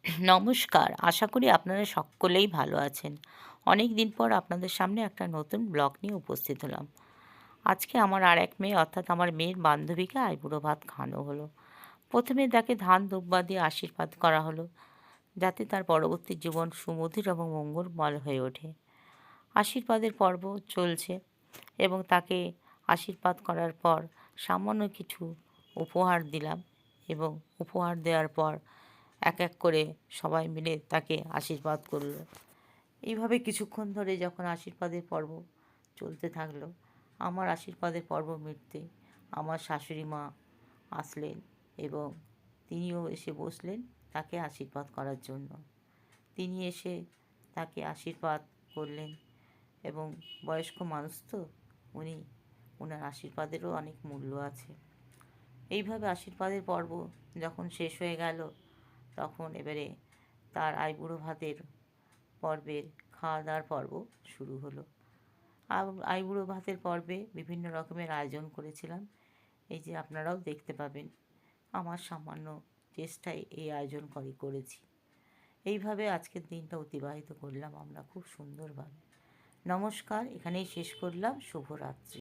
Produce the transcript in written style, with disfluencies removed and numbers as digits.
নমস্কার, আশা করি আপনারা সকলেই ভালো আছেন। অনেক দিন পর আপনাদের সামনে একটা নতুন ব্লগ নিয়ে উপস্থিত হলাম। আজকে আমার আর এক মেয়ে অর্থাৎ আমার মেয়ের বান্ধবীকে আইবুড়ো ভাত খাওয়ানো হলো। প্রথমে তাকে ধান দুব্বা দিয়ে আশীর্বাদ করা হলো, যাতে তার পরবর্তী জীবন সুমধুর এবং মঙ্গলময় হয়ে ওঠে। আশীর্বাদের পর্ব চলছে এবং তাকে আশীর্বাদ করার পর সামান্য কিছু উপহার দিলাম এবং উপহার দেওয়ার পর এক এক করে সবাই মিলে তাকে আশীর্বাদ করলো। এইভাবে কিছুক্ষণ ধরে যখন আশীর্বাদের পর্ব চলতে থাকলো, আমার আশীর্বাদের পর্ব মিটতে আমার শাশুড়ি মা আসলেন এবং তিনিও এসে বসলেন তাকে আশীর্বাদ করার জন্য। তিনি এসে তাকে আশীর্বাদ করলেন এবং বয়স্ক মানুষ তো উনি, ওনার আশীর্বাদেরও অনেক মূল্য আছে। এইভাবে আশীর্বাদের পর্ব যখন শেষ হয়ে গেল, তখন এবারে তার আইবুড়ো ভাতের পর্বের খাওয়া দাওয়ার পর্ব শুরু হলো। আইবুড়ো ভাতের পর্বে বিভিন্ন রকমের আয়োজন করেছিলাম, এই যে আপনারাও দেখতে পাবেন। আমার সামান্য চেষ্টায় এই আয়োজন করেছি। এইভাবে আজকের দিনটা অতিবাহিত করলাম আমরা খুব সুন্দরভাবে। নমস্কার, এখানেই শেষ করলাম। শুভরাত্রি।